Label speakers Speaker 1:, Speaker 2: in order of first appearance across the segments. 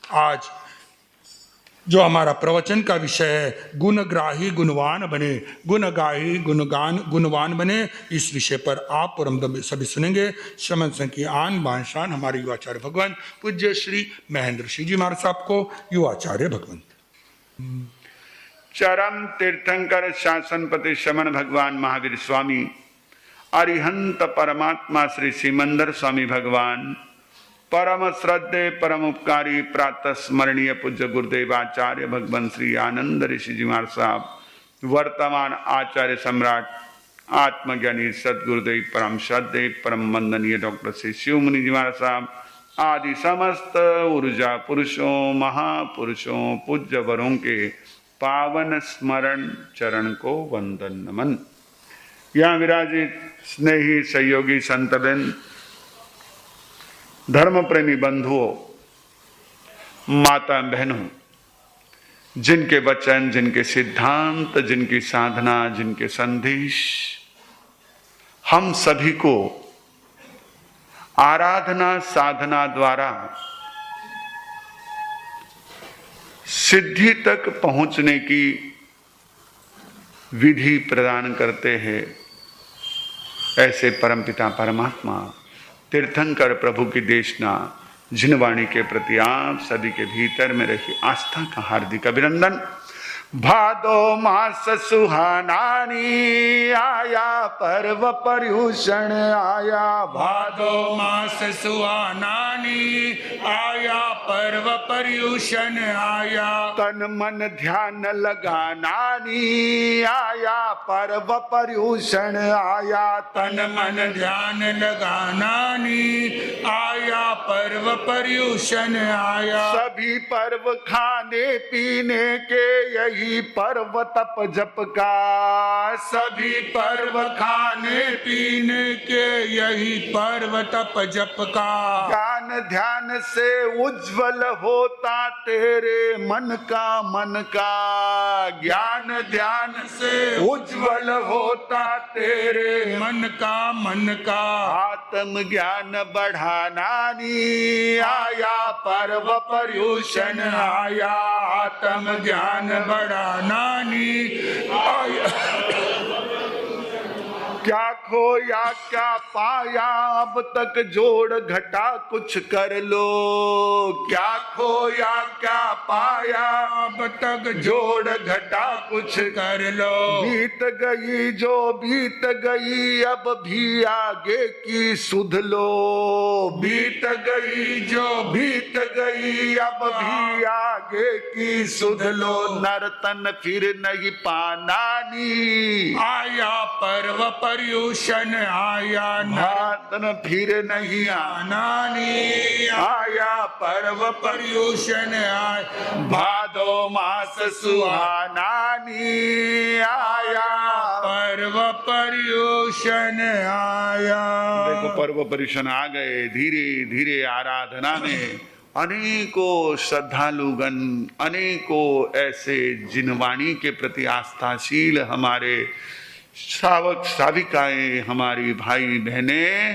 Speaker 1: आज जो हमारा प्रवचन का विषय है, गुणग्राही गुणवान बने, गुणग्राही गुणवान बने, इस विषय पर आप और हम सभी सुनेंगे। श्रमण संघ की आन बानशान हमारे युवाचार्य भगवान पूज्य श्री महेंद्र सिंह जी महाराज साहब को युवाचार्य भगवंत।
Speaker 2: चरम तीर्थंकर शासनपति श्रमण भगवान महावीर स्वामी, अरिहंत परमात्मा श्री सिमंदर स्वामी भगवान, परम श्रद्धे परम उपकारी प्रातः स्मरणीय पूज्य गुरुदेव आचार्य भगवान श्री आनंद ऋषि जी महाराज साहब, वर्तमान आचार्य सम्राट आत्मज्ञानी सदगुरुदेव परम श्रद्धे परम वंदनीय डॉक्टर श्री शिव मुनि जी महाराज साहब आदि समस्त ऊर्जा पुरुषों महापुरुषों पूज्य वरों के पावन स्मरण चरण को वंदन नमन। यहाँ विराजित स्नेही सहयोगी संतबिंद, धर्म प्रेमी बंधुओं, माता बहनों, जिनके वचन, जिनके सिद्धांत, जिनकी साधना, जिनके संदेश हम सभी को आराधना साधना द्वारा सिद्धि तक पहुंचने की विधि प्रदान करते हैं, ऐसे परमपिता परमात्मा तीर्थंकर प्रभु की देशना जिनवाणी के प्रति आप सभी के भीतर में रही आस्था का हार्दिक अभिनंदन। भादो मास सुहानानी आया पर्व पर्यूषण आया,
Speaker 1: भादो मास सुहानानी आया पर्व पर्यूषण आया,
Speaker 2: तन मन ध्यान लगानानी आया पर्व पर्यूषण आया,
Speaker 1: तन मन ध्यान लगानानी आया पर्व पर्यूषण आया,
Speaker 2: सभी पर्व खाने पीने के यही पर्व तप जप का,
Speaker 1: सभी पर्व खाने पीने के यही पर्व तप जप का,
Speaker 2: ज्ञान ध्यान से उज्जवल होता तेरे मन का,
Speaker 1: ज्ञान ध्यान से उज्जवल होता तेरे मन का,
Speaker 2: आत्म ज्ञान बढ़ानानी आया पर्व पर्यूषण
Speaker 1: आया, आत्म ज्ञान बढ़ानानी आया,
Speaker 2: क्या खोया क्या पाया अब तक जोड़ घटा कुछ कर लो,
Speaker 1: क्या खोया क्या पाया अब तक जोड़ घटा कुछ कर लो,
Speaker 2: बीत गई जो बीत गई अब भी आगे की सुध लो,
Speaker 1: बीत गई जो बीत गई अब भी आगे की सुध लो,
Speaker 2: नर्तन फिर नहीं पानानी
Speaker 1: आया पर्व पर्यूषण आया,
Speaker 2: नर्तन फिर नहीं
Speaker 1: आनानी आया पर्व पर्यूषण आया,
Speaker 2: भादो मास सुहानानी आया
Speaker 1: पर्व पर्यूषण आया।
Speaker 2: देखो पर्व पर्यूषण आ गए। धीरे धीरे आराधना में अनेकों श्रद्धालुगण, अनेकों ऐसे जिनवाणी के प्रति आस्थाशील हमारे श्रावक श्राविकाएं, हमारी भाई बहने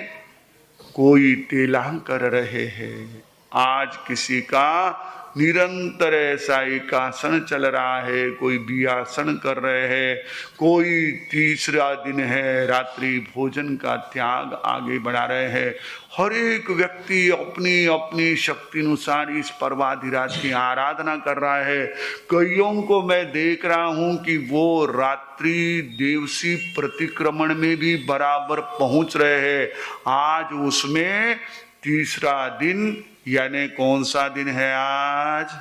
Speaker 2: कोई तेला कर रहे हैं। आज किसी का निरंतर ऐसा एकासन चल रहा है, कोई बियासन कर रहे हैं, कोई तीसरा दिन है रात्रि भोजन का त्याग आगे बढ़ा रहे हैं। हर एक व्यक्ति अपनी अपनी शक्ति अनुसार इस पर्वाधिराज की आराधना कर रहा है। कईयों को मैं देख रहा हूं कि वो रात्रि देवसी प्रतिक्रमण में भी बराबर पहुंच रहे हैं। आज उसमें तीसरा दिन, यानी कौन सा दिन है आज?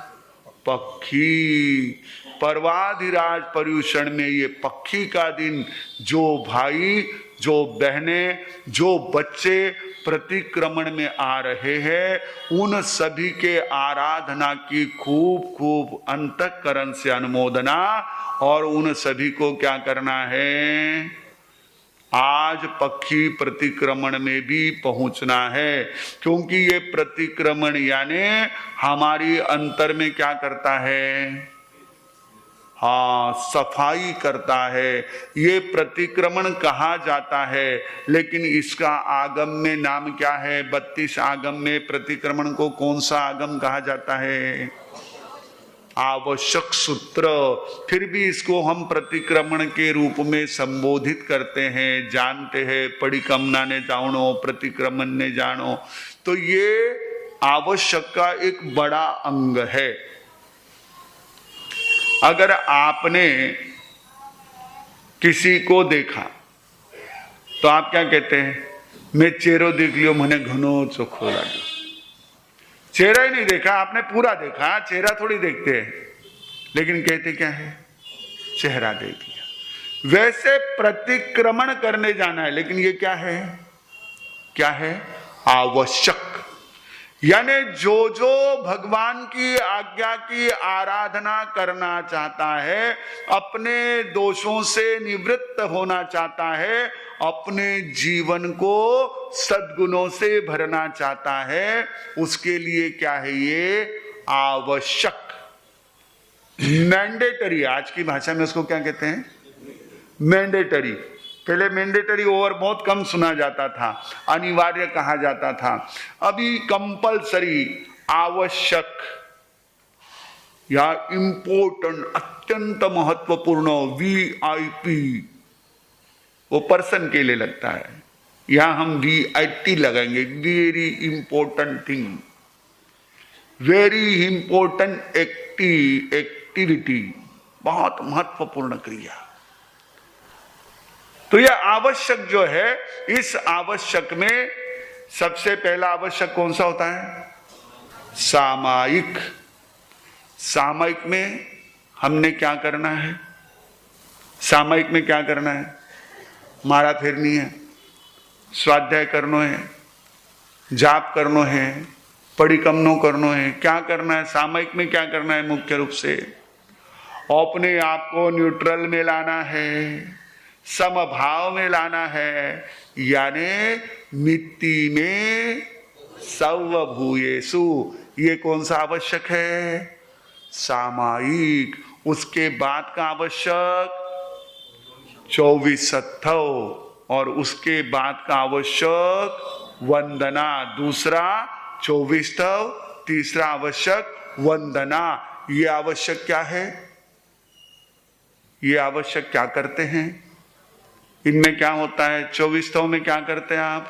Speaker 2: पक्षी पर्वाधिराज पर्यूषण में ये पक्षी का दिन, जो भाई, जो बहने, जो बच्चे प्रतिक्रमण में आ रहे हैं, उन सभी के आराधना की खूब खूब अंतःकरण से अनुमोदना, और उन सभी को क्या करना है? आज पक्षी प्रतिक्रमण में भी पहुंचना है, क्योंकि ये प्रतिक्रमण यानी हमारी अंतर में क्या करता है? हाँ, सफाई करता है, ये प्रतिक्रमण कहा जाता है। लेकिन इसका आगम में नाम क्या है? 32 आगम में प्रतिक्रमण को कौन सा आगम कहा जाता है? आवश्यक सूत्र। फिर भी इसको हम प्रतिक्रमण के रूप में संबोधित करते हैं, जानते हैं, परिक्रमणा ने जानो, प्रतिक्रमण ने जानो। तो ये आवश्यक का एक बड़ा अंग है। अगर आपने किसी को देखा तो आप क्या कहते हैं? मैं चेहरो देख लियो, मने घनो चोखो लाग्यो। चेहरा ही नहीं देखा आपने, पूरा देखा, चेहरा थोड़ी देखते हैं, लेकिन कहते क्या है? चेहरा देख लिया। वैसे प्रतिक्रमण करने जाना है, लेकिन ये क्या है? क्या है? आवश्यक। यानी जो जो भगवान की आज्ञा की आराधना करना चाहता है, अपने दोषों से निवृत्त होना चाहता है, अपने जीवन को सद्गुणों से भरना चाहता है, उसके लिए क्या है? ये आवश्यक, मैंडेटरी। आज की भाषा में उसको क्या कहते हैं? मैंडेटरी। पहले मैंडेटरी ओवर बहुत कम सुना जाता था, अनिवार्य कहा जाता था। अभी कंपलसरी, आवश्यक या इंपॉर्टेंट, अत्यंत महत्वपूर्ण, वीआईपी, वो पर्सन के लिए लगता है। यहां हम वीआईटी लगाएंगे, very important thing, very important activity, बहुत महत्वपूर्ण क्रिया। तो यह आवश्यक जो है, इस आवश्यक में सबसे पहला आवश्यक कौन सा होता है? सामायिक। सामायिक में हमने क्या करना है? सामायिक में क्या करना है? माला फेरनी है, स्वाध्याय करनो है, जाप करनो है, परिक्रमणों करनो है। क्या करना है सामायिक में? क्या करना है? मुख्य रूप से अपने आप को न्यूट्रल में लाना है, समभाव में लाना है, यानी मिट्टी में सर्वभूयेषु। ये कौन सा आवश्यक है? सामायिक। उसके बाद का आवश्यक 24 और उसके बाद का आवश्यक वंदना। दूसरा 24, तीसरा आवश्यक वंदना। ये आवश्यक क्या है? ये आवश्यक क्या करते हैं? इनमें क्या होता है? 24 में क्या करते हैं आप?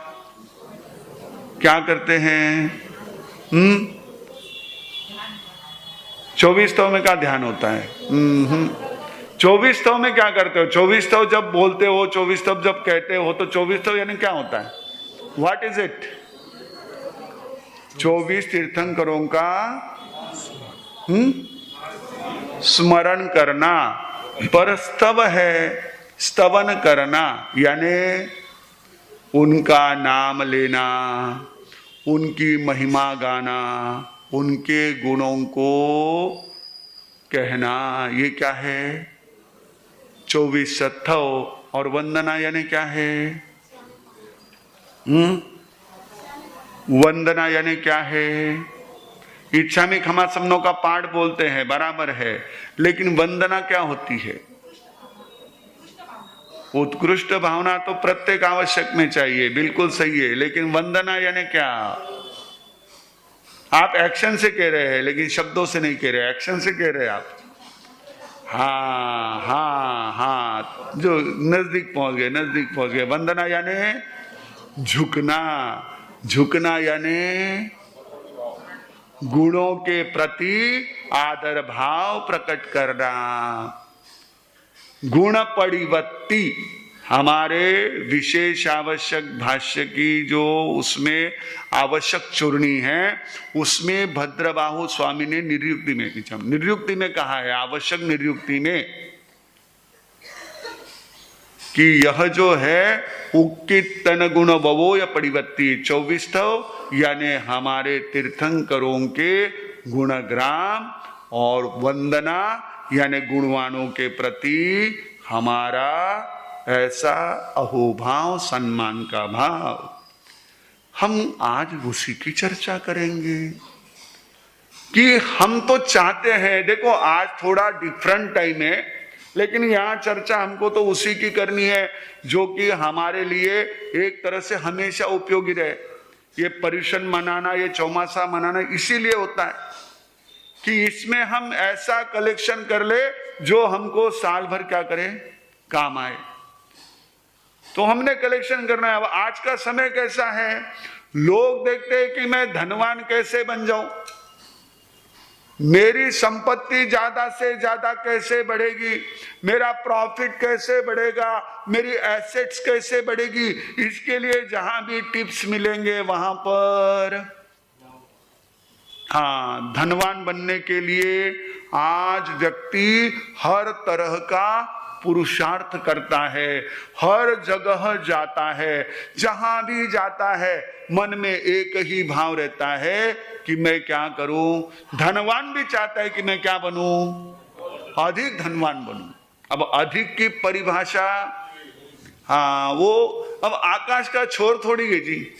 Speaker 2: क्या करते हैं? 24 में क्या ध्यान होता है? 24 में क्या करते हो? 24 जब बोलते हो, 24 जब कहते हो, तो 24 यानी क्या होता है? What is it? 24 तीर्थंकरों का स्मरण करना। पर स्तव है, स्तवन करना, यानी उनका नाम लेना, उनकी महिमा गाना, उनके गुणों को कहना। ये क्या है? 24 और वंदना यानी क्या है? वंदना यानी क्या है? इच्छा में क्षमा समनों का पाठ बोलते हैं, बराबर है, लेकिन वंदना क्या होती है? उत्कृष्ट भावना तो प्रत्येक आवश्यक में चाहिए, बिल्कुल सही है, लेकिन वंदना यानी क्या? आप एक्शन से कह रहे हैं, लेकिन शब्दों से नहीं कह रहे, एक्शन से कह रहे हैं आप। हाँ हाँ हाँ, जो नजदीक पहुंच गए, नजदीक पहुंच गए। वंदना यानी झुकना, झुकना यानी गुणों के प्रति आदर भाव प्रकट करना। गुण परिवत्ति हमारे विशेष आवश्यक भाष्य की जो उसमें आवश्यक चूर्णी है, उसमें भद्रबाहु स्वामी ने निर्युक्ति में कहा है, आवश्यक निर्युक्ति में, कि यह जो है उक्कित तन गुण बवो या परिवत्ति 24 यानी हमारे तीर्थंकरों के गुणग्राम, और वंदना यानी गुणवानों के प्रति हमारा ऐसा अहोभाव, सम्मान का भाव। हम आज उसी की चर्चा करेंगे। कि हम तो चाहते हैं, देखो आज थोड़ा डिफरेंट टाइम है, लेकिन यहाँ चर्चा हमको तो उसी की करनी है जो कि हमारे लिए एक तरह से हमेशा उपयोगी रहे। ये पर्यूषण मनाना, ये चौमासा मनाना इसीलिए होता है कि इसमें हम ऐसा कलेक्शन कर ले जो हमको साल भर क्या करे, काम आए। तो हमने कलेक्शन करना है। अब आज का समय कैसा है, लोग देखते हैं कि मैं धनवान कैसे बन जाऊं, मेरी संपत्ति ज्यादा से ज्यादा कैसे बढ़ेगी, मेरा प्रॉफिट कैसे बढ़ेगा, मेरी एसेट्स कैसे बढ़ेगी। इसके लिए जहां भी टिप्स मिलेंगे वहां पर, हाँ, धनवान बनने के लिए आज व्यक्ति हर तरह का पुरुषार्थ करता है, हर जगह जाता है, जहां भी जाता है मन में एक ही भाव रहता है कि मैं क्या करूं। धनवान भी चाहता है कि मैं क्या बनूं, अधिक धनवान बनूं। अब अधिक की परिभाषा, हाँ, वो अब आकाश का छोर थोड़ी है जी,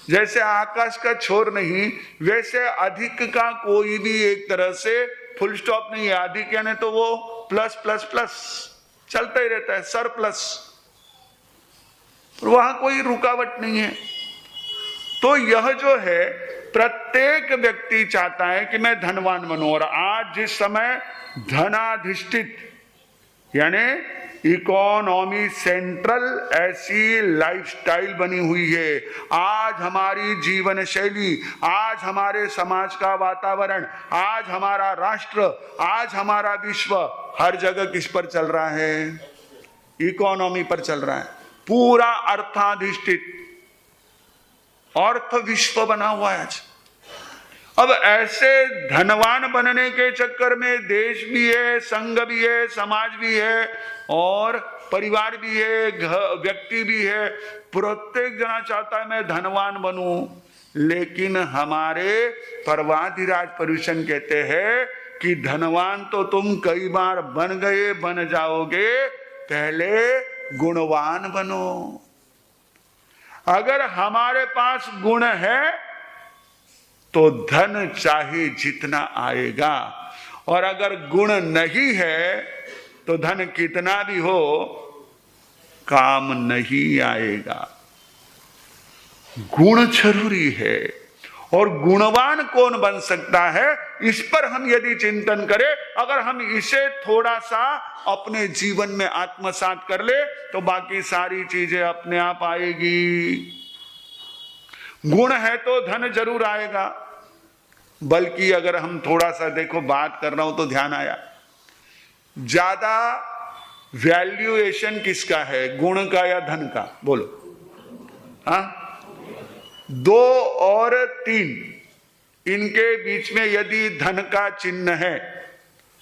Speaker 2: जैसे आकाश का छोर नहीं वैसे अधिक का कोई भी एक तरह से फुल स्टॉप नहीं है। अधिक यानी तो वो प्लस प्लस प्लस चलता ही रहता है, सरप्लस, वहां कोई रुकावट नहीं है। तो यह जो है प्रत्येक व्यक्ति चाहता है कि मैं धनवान बनूं। और आज जिस समय धनाधिष्ठित यानी इकोनॉमी सेंट्रल ऐसी लाइफस्टाइल बनी हुई है, आज हमारी जीवन शैली, आज हमारे समाज का वातावरण, आज हमारा राष्ट्र, आज हमारा विश्व हर जगह किस पर चल रहा है, इकोनॉमी पर चल रहा है। पूरा अर्थाधिष्ठित अर्थ विश्व बना हुआ है आज। अब ऐसे धनवान बनने के चक्कर में देश भी है, संघ भी है, समाज भी है और परिवार भी है, व्यक्ति भी है। प्रत्येक जना चाहता है मैं धनवान बनूं, लेकिन हमारे पर्वाधिराज पर्यूषण कहते हैं कि धनवान तो तुम कई बार बन गए, बन जाओगे, पहले गुणवान बनो। अगर हमारे पास गुण है तो धन चाहे जितना आएगा, और अगर गुण नहीं है तो धन कितना भी हो काम नहीं आएगा। गुण जरूरी है। और गुणवान कौन बन सकता है, इस पर हम यदि चिंतन करें, अगर हम इसे थोड़ा सा अपने जीवन में आत्मसात कर ले तो बाकी सारी चीजें अपने आप आएगी। गुण है तो धन जरूर आएगा। बल्कि अगर हम थोड़ा सा देखो, बात कर रहा हूं तो ध्यान आया, ज्यादा वैल्यूएशन किसका है, गुण का या धन का, बोलो। हाँ, 2 और 3 इनके बीच में यदि धन का चिन्ह है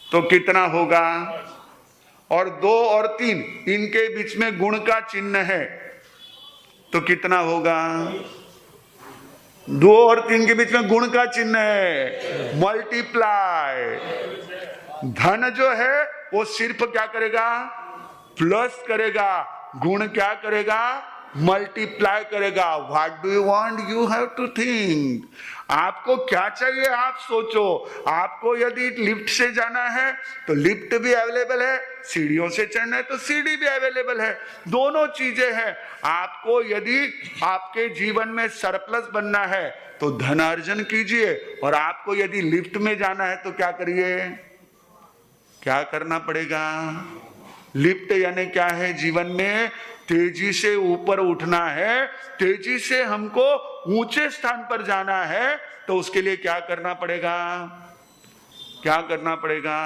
Speaker 2: तो कितना होगा, और 2 और 3 इनके बीच में गुण का चिन्ह है तो कितना होगा। 2 और 3 के बीच में गुण का चिन्ह है, मल्टीप्लाई। धन जो है वो सिर्फ क्या करेगा, प्लस करेगा, गुण क्या करेगा, मल्टीप्लाई करेगा। What do you want, you have to think. आपको क्या चाहिए आप सोचो। आपको यदि लिफ्ट से जाना है तो लिफ्ट भी अवेलेबल है, सीढ़ियों से चढ़ना है तो सीढ़ी भी अवेलेबल है, दोनों चीजें हैं। आपको यदि आपके जीवन में सरप्लस बनना है तो धन अर्जन कीजिए, और आपको यदि लिफ्ट में जाना है तो क्या करिए, क्या करना पड़ेगा। लिफ्ट यानी क्या है, जीवन में तेजी से ऊपर उठना है, तेजी से हमको ऊंचे स्थान पर जाना है, तो उसके लिए क्या करना पड़ेगा, क्या करना पड़ेगा,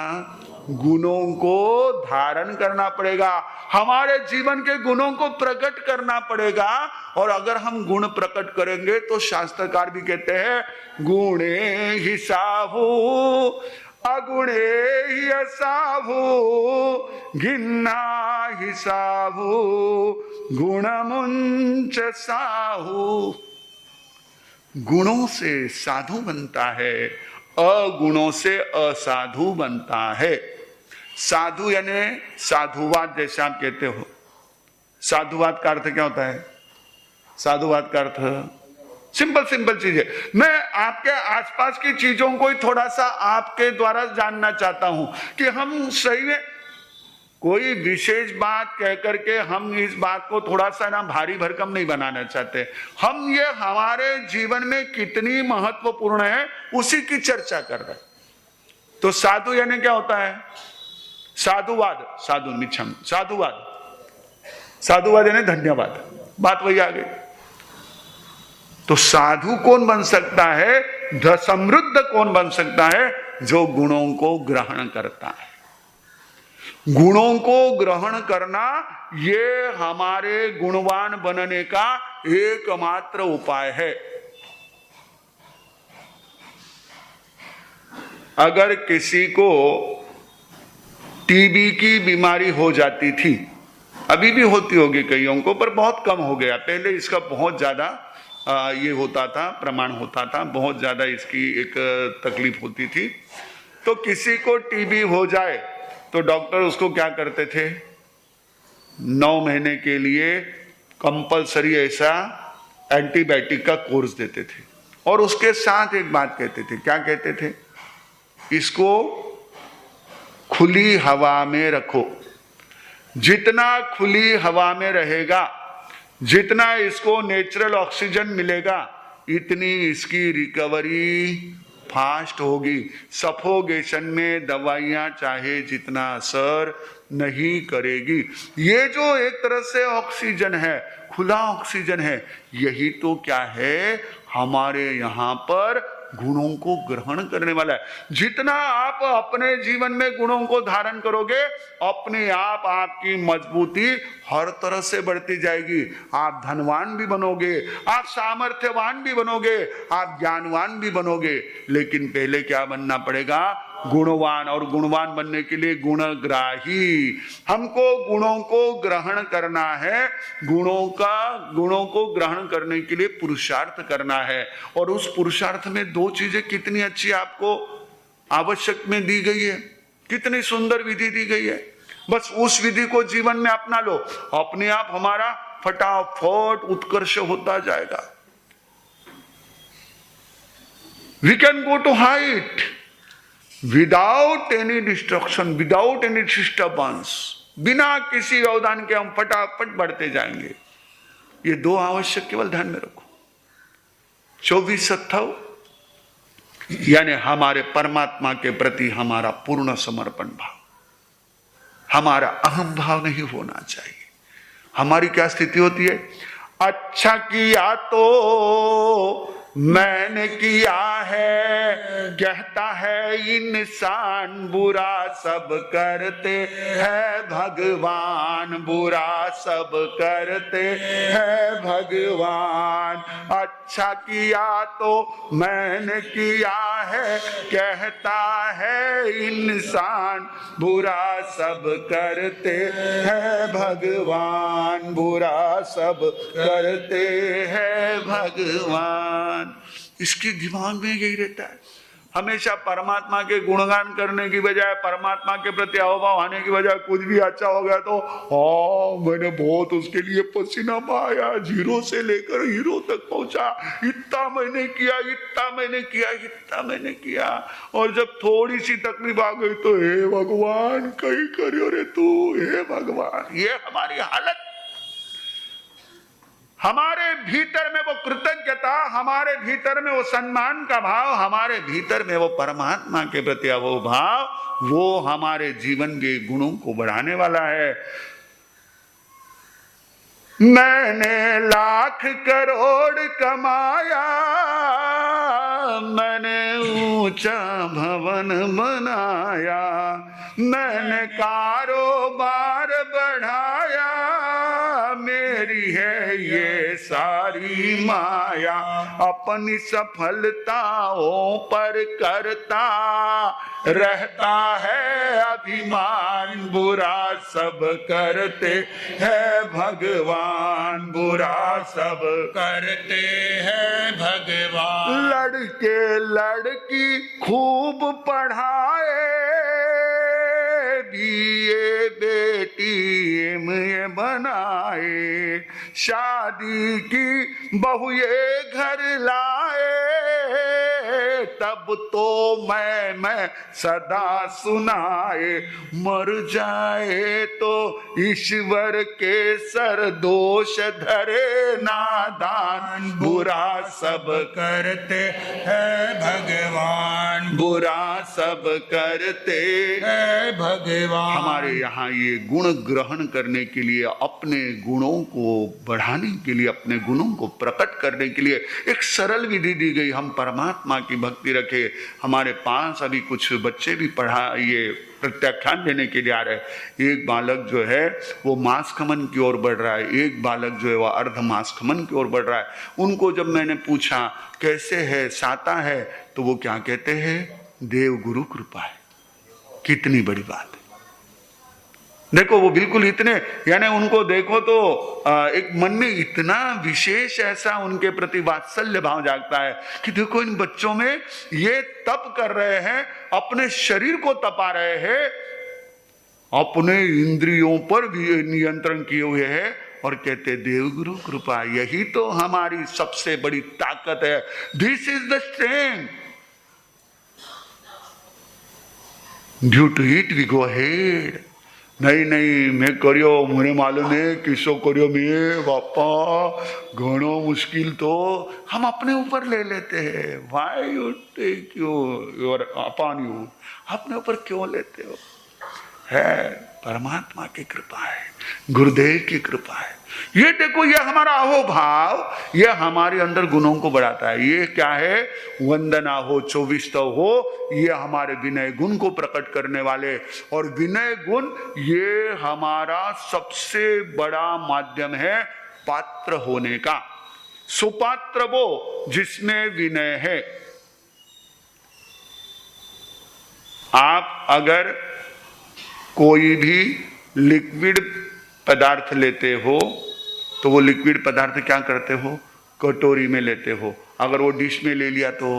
Speaker 2: गुणों को धारण करना पड़ेगा, हमारे जीवन के गुणों को प्रकट करना पड़ेगा। और अगर हम गुण प्रकट करेंगे तो शास्त्रकार भी कहते हैं गुणे ही साहू अगुणे ही असाहू गिन्ना ही साहू गुणमुंच साहू। गुणों से साधु बनता है, अगुणों से असाधु बनता है। साधु यानी साधुवाद, जैसे आप कहते हो। साधुवाद का अर्थ क्या होता है, साधुवाद का अर्थ सिंपल सिंपल चीजें। मैं आपके आसपास की चीजों को ही थोड़ा सा आपके द्वारा जानना चाहता हूं कि हम सही में कोई विशेष बात कह करके हम इस बात को थोड़ा सा ना भारी भरकम नहीं बनाना चाहते। हम ये हमारे जीवन में कितनी महत्वपूर्ण है उसी की चर्चा कर रहे हैं। तो साधु यानी क्या होता है? साधुवाद, साधु मिच्छम, साधुवाद, साधुवाद यानी धन्यवाद। बात वही आ गई। तो साधु कौन बन सकता है? समृद्ध कौन बन सकता है? जो गुणों को ग्रहण करता है। गुणों को ग्रहण करना ये हमारे गुणवान बनने का एकमात्र उपाय है। अगर किसी को टीबी की बीमारी हो जाती थी, अभी भी होती होगी कईयों को, पर बहुत कम हो गया। पहले इसका बहुत ज्यादा ये होता था, प्रमाण होता था, बहुत ज्यादा इसकी एक तकलीफ होती थी। तो किसी को टीबी हो जाए तो डॉक्टर उसको क्या करते थे? 9 महीने के लिए कंपलसरी ऐसा एंटीबायोटिक का कोर्स देते थे और उसके साथ एक बात कहते थे। क्या कहते थे? इसको खुली हवा में रखो। जितना खुली हवा में रहेगा, जितना इसको नेचुरल ऑक्सीजन मिलेगा, इतनी इसकी रिकवरी फास्ट होगी। सफोगेशन में दवाइयां चाहे जितना असर नहीं करेगी। ये जो एक तरह से ऑक्सीजन है, खुला ऑक्सीजन है, यही तो क्या है? हमारे यहां पर गुणों को ग्रहण करने वाला है। जितना आप अपने जीवन में गुणों को धारण करोगे, अपने आप आपकी मजबूती हर तरह से बढ़ती जाएगी। आप धनवान भी बनोगे, आप सामर्थ्यवान भी बनोगे, आप ज्ञानवान भी बनोगे। लेकिन पहले क्या बनना पड़ेगा? गुणवान। और गुणवान बनने के लिए गुणग्राही। हमको गुणों को ग्रहण करना है। गुणों को ग्रहण करने के लिए पुरुषार्थ करना है। और उस पुरुषार्थ में 2 चीजें कितनी अच्छी आपको आवश्यक में दी गई है, कितनी सुंदर विधि दी गई है। बस उस विधि को जीवन में अपना लो, अपने आप हमारा फटाफट उत्कर्ष होता जाएगा। We can go to height without any distraction, without any disturbance. बिना किसी व्यवधान के हम फटाफट बढ़ते जाएंगे। ये 2 आवश्यक केवल ध्यान में रखो। 24 सत्व यानी हमारे परमात्मा के प्रति हमारा पूर्ण समर्पण भाव। हमारा अहम भाव नहीं होना चाहिए। हमारी क्या स्थिति होती है? अच्छा किया तो मैंने किया है, कहता है इंसान, बुरा सब करते हैं भगवान, बुरा सब करते हैं भगवान। अच्छा किया तो मैंने किया है, कहता है इंसान, बुरा सब करते हैं भगवान, बुरा सब करते हैं भगवान। इसके दिमाग में यही रहता है। हमेशा परमात्मा के गुणगान करने की बजाय, परमात्मा के प्रति अवभाव आने की बजाय, कुछ भी अच्छा हो गया तो मैंने बहुत उसके लिए पसीना बहाया, 0 से लेकर हीरो तक पहुंचा, इतना मैंने किया, इतना मैंने किया, इतना मैंने किया। और जब थोड़ी सी तकलीफ आ गई तो हे भगवान कहीं करियो रे तू, हे भगवान। ये हमारी हालत। हमारे भीतर में वो कृतज्ञता, हमारे भीतर में वो सम्मान का भाव, हमारे भीतर में वो परमात्मा के प्रति वो भाव, वो हमारे जीवन के गुणों को बढ़ाने वाला है। मैंने लाख करोड़ कमाया, मैंने ऊंचा भवन बनाया, मैंने कारोबार बढ़ाया, मेरी है ये सारी माया। अपनी सफलताओं पर करता रहता है अभिमान, बुरा सब करते हैं भगवान, बुरा सब करते हैं भगवान। लड़के लड़की खूब पढ़ाए, बीए बेटी MA बनाए, शादी की बहू ये घर लाए, तब तो मैं सदा सुनाए, मर जाए तो ईश्वर के सर दोष धरे नादान, बुरा सब
Speaker 1: करते हैं भगवान,
Speaker 2: बुरा सब करते
Speaker 1: है भगवान।
Speaker 2: हमारे यहाँ ये गुण ग्रहण करने के लिए, अपने गुणों को बढ़ाने के लिए, अपने गुणों को प्रकट करने के लिए एक सरल विधि दी गई। हम परमात्मा की भक्ति रखे। हमारे पास अभी कुछ बच्चे भी ये प्रत्याख्यान देने के लिए आ रहे हैं। एक बालक जो है वो मांसखमन की ओर बढ़ रहा है, एक बालक जो है वह अर्ध मांसखमन की ओर बढ़ रहा है। उनको जब मैंने पूछा कैसे है, साता है, तो वो क्या कहते हैं, देव गुरु कृपा है। कितनी बड़ी बात है। देखो वो बिल्कुल इतने, यानी उनको देखो तो एक मन में इतना विशेष ऐसा उनके प्रति वात्सल्य भाव जागता है कि देखो इन बच्चों में ये तप कर रहे हैं, अपने शरीर को तपा रहे हैं, अपने इंद्रियों पर भी नियंत्रण किए हुए हैं और कहते देव गुरु कृपा। यही तो हमारी सबसे बड़ी ताकत है। This is the strength. Due to it we go ahead. नहीं मैं करियो, मुझे मालूम है किसो करियो, मैं बापा घणो मुश्किल तो हम अपने ऊपर ले लेते हैं। Why you take your upon you, अपने ऊपर क्यों लेते हो? है परमात्मा की कृपा है, गुरुदेव की कृपा है। ये देखो, ये हमारा अहोभाव, ये हमारे अंदर गुणों को बढ़ाता है। ये क्या है, वंदना हो, 24 हो, ये हमारे विनय गुण को प्रकट करने वाले। और विनय गुण ये हमारा सबसे बड़ा माध्यम है पात्र होने का। सुपात्र वो जिसमें विनय है। आप अगर कोई भी लिक्विड पदार्थ लेते हो तो वो लिक्विड पदार्थ क्या करते हो, कटोरी में लेते हो। अगर वो डिश में ले लिया तो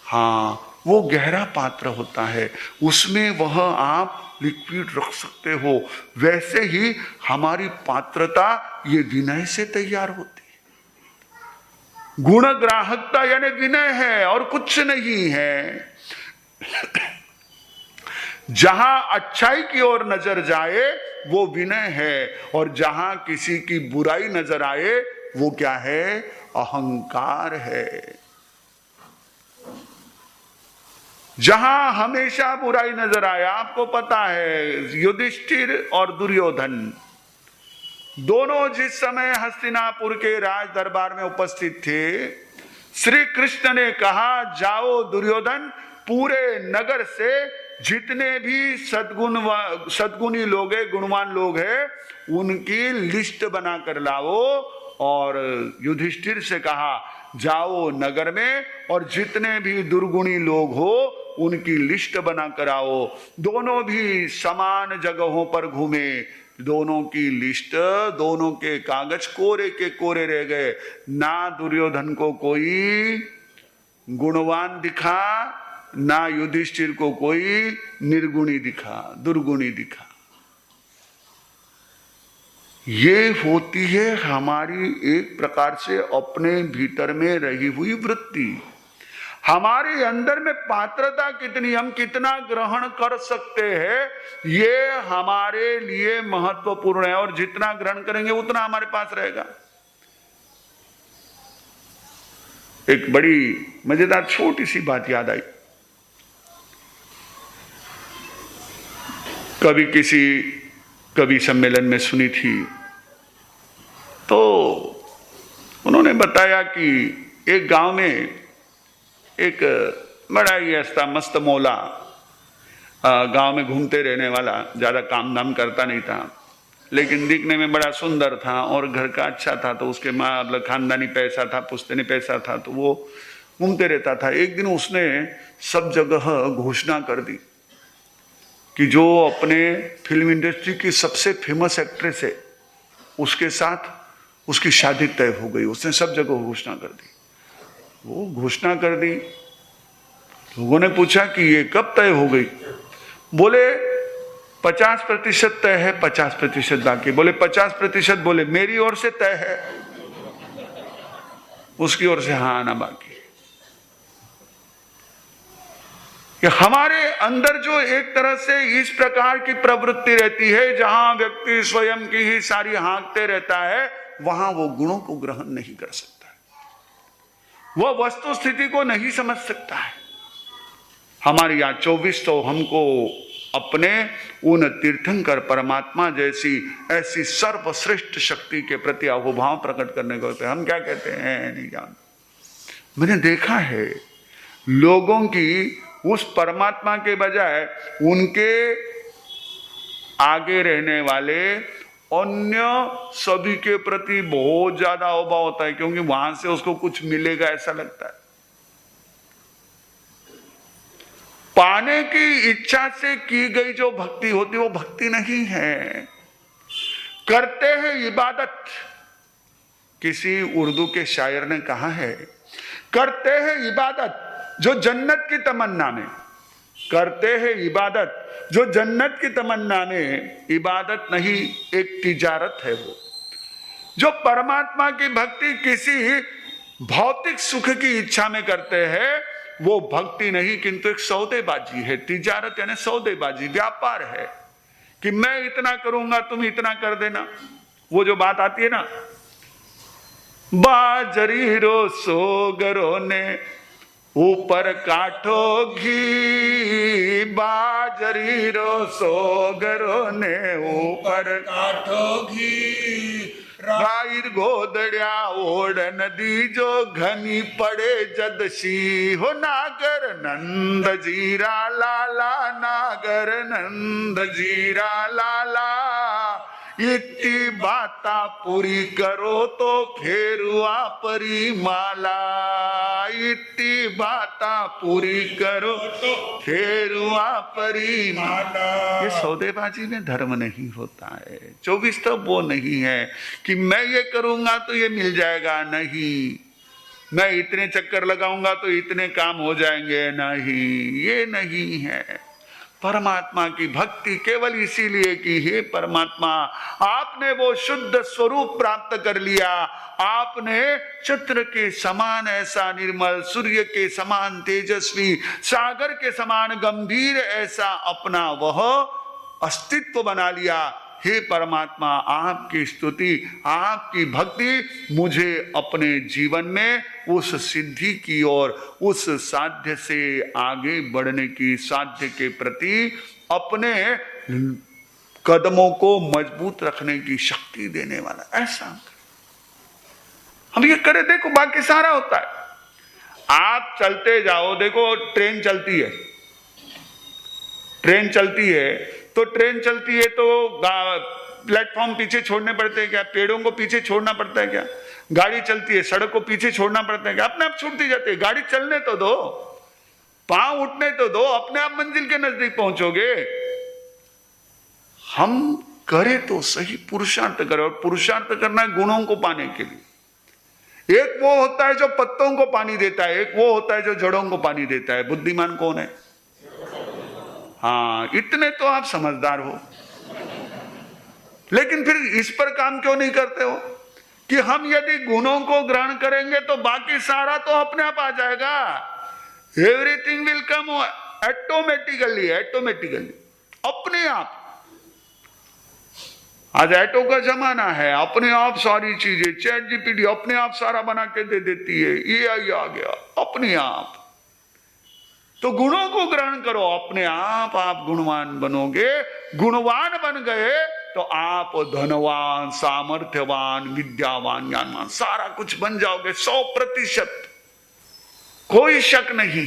Speaker 2: हाँ, वो गहरा पात्र होता है, उसमें वह आप लिक्विड रख सकते हो। वैसे ही हमारी पात्रता ये विनय से तैयार होती है। गुण ग्राहकता यानी विनय है और कुछ नहीं है। जहां अच्छाई की ओर नजर जाए वो विनय है, और जहां किसी की बुराई नजर आए वो क्या है, अहंकार है। जहां हमेशा बुराई नजर आए, आपको पता है युधिष्ठिर और दुर्योधन दोनों जिस समय हस्तिनापुर के राज दरबार में उपस्थित थे, श्री कृष्ण ने कहा जाओ दुर्योधन, पूरे नगर से जितने भी सद्गुणी लोग हैं, गुणवान लोग हैं, उनकी लिस्ट बना कर लाओ। और युधिष्ठिर से कहा जाओ नगर में और जितने भी दुर्गुणी लोग हो उनकी लिस्ट बना कर आओ। दोनों भी समान जगहों पर घूमे, दोनों की लिस्ट, दोनों के कागज कोरे के कोरे रह गए। ना दुर्योधन को कोई गुणवान दिखा, ना युधिष्ठिर को कोई निर्गुणी दिखा, दुर्गुणी दिखा। ये होती है हमारी एक प्रकार से अपने भीतर में रही हुई वृत्ति। हमारे अंदर में पात्रता कितनी, हम कितना ग्रहण कर सकते हैं, ये हमारे लिए महत्वपूर्ण है। और जितना ग्रहण करेंगे उतना हमारे पास रहेगा। एक बड़ी मजेदार छोटी सी बात याद आई। कभी किसी कवि सम्मेलन में सुनी थी, तो उन्होंने बताया कि एक गांव में एक बड़ा ही ऐसा मस्त मौला, गांव में घूमते रहने वाला, ज़्यादा काम धाम करता नहीं था, लेकिन दिखने में बड़ा सुंदर था और घर का अच्छा था, तो उसके माँ मतलब खानदानी पैसा था, पुश्तैनी पैसा था, तो वो घूमते रहता था। एक दिन उसने सब जगह घोषणा कर दी कि जो अपने फिल्म इंडस्ट्री की सबसे फेमस एक्ट्रेस है उसके साथ उसकी शादी तय हो गई। उसने सब जगह घोषणा कर दी। वो घोषणा कर दी, लोगों ने पूछा कि ये कब तय हो गई? बोले 50% तय है, 50% बाकी। बोले 50%, बोले मेरी ओर से तय है, उसकी ओर से हाँ ना बाकी। कि हमारे अंदर जो एक तरह से इस प्रकार की प्रवृत्ति रहती है, जहां व्यक्ति स्वयं की ही सारी हाँकते रहता है, वहां वो गुणों को ग्रहण नहीं कर सकता है, वह वस्तु स्थिति को नहीं समझ सकता है। हमारे यहाँ 24 तो हमको अपने उन तीर्थंकर परमात्मा जैसी ऐसी सर्वश्रेष्ठ शक्ति के प्रति अहोभाव प्रकट करने को होते हैं। हम क्या कहते हैं नहीं जानते। मैंने देखा है लोगों की उस परमात्मा के बजाय उनके आगे रहने वाले अन्य सभी के प्रति बहुत ज्यादा अहोभाव होता है, क्योंकि वहां से उसको कुछ मिलेगा ऐसा लगता है। पाने की इच्छा से की गई जो भक्ति होती है वो भक्ति नहीं है। करते हैं इबादत। किसी उर्दू के शायर ने कहा है, करते हैं इबादत जो जन्नत की तमन्ना में, करते हैं इबादत जो जन्नत की तमन्ना में। इबादत नहीं, एक तिजारत है वो। जो परमात्मा की भक्ति किसी भौतिक सुख की इच्छा में करते हैं वो भक्ति नहीं, किंतु एक सौदेबाजी है। तिजारत यानी सौदेबाजी, व्यापार है कि मैं इतना करूंगा तुम इतना कर देना। वो जो बात आती है ना, बाजरी रो सोगरो ने ऊपर काठो घी, बाजरी रो सोगरो ने ऊपर काठो घी। राईर गोदड़िया ओढ़ नदी जो घनी पड़े जदशी हो। नागर नंद जीरा लाला, नागर नंद जीरा लाला। इतनी बाता पूरी करो तो फेरुआ परी माला। इतनी बाता पूरी करो तो फेरुआ परी माला। ये सौदेबाजी में धर्म नहीं होता है। 24 तो वो नहीं है कि मैं ये करूंगा तो ये मिल जाएगा, नहीं। मैं इतने चक्कर लगाऊंगा तो इतने काम हो जाएंगे, नहीं, ये नहीं है। परमात्मा की भक्ति केवल इसीलिए कि हे परमात्मा, आपने वो शुद्ध स्वरूप प्राप्त कर लिया। आपने चंद्र के समान ऐसा निर्मल, सूर्य के समान तेजस्वी, सागर के समान गंभीर ऐसा अपना वह अस्तित्व बना लिया। हे परमात्मा, आपकी स्तुति, आपकी भक्ति मुझे अपने जीवन में उस सिद्धि की ओर, उस साध्य से आगे बढ़ने की, साध्य के प्रति अपने कदमों को मजबूत रखने की शक्ति देने वाला। ऐसा हम ये करें, देखो बाकी सारा होता है। आप चलते जाओ, देखो ट्रेन चलती है, ट्रेन चलती है तो ट्रेन चलती है तो प्लेटफॉर्म पीछे छोड़ने पड़ते हैं क्या? पेड़ों को पीछे छोड़ना पड़ता है क्या? गाड़ी चलती है, सड़क को पीछे छोड़ना पड़ता है क्या? अपने आप छूटती जाती है। गाड़ी चलने तो दो, पांव उठने तो दो, अपने आप मंजिल के नजदीक पहुंचोगे। हम करें तो सही, पुरुषार्थ करें। और पुरुषार्थ करना है गुणों को पाने के लिए। एक वो होता है जो पत्तों को पानी देता है, एक वो होता है जो जड़ों को पानी देता है। बुद्धिमान कौन है? हाँ, इतने तो आप समझदार हो, लेकिन फिर इस पर काम क्यों नहीं करते हो कि हम यदि गुणों को ग्रहण करेंगे तो बाकी सारा तो अपने आप आ जाएगा। Everything will come automatically, automatically, अपने आप। आज ऑटो का जमाना है, अपने आप सारी चीजें, चैट जीपीटी अपने आप सारा बना के दे देती है। ये आ गया अपने आप। तो गुणों को ग्रहण करो, अपने आप गुणवान बनोगे। गुणवान बन गए तो आप धनवान, सामर्थ्यवान, विद्यावान, ज्ञानवान, सारा कुछ बन जाओगे 100%, कोई शक नहीं।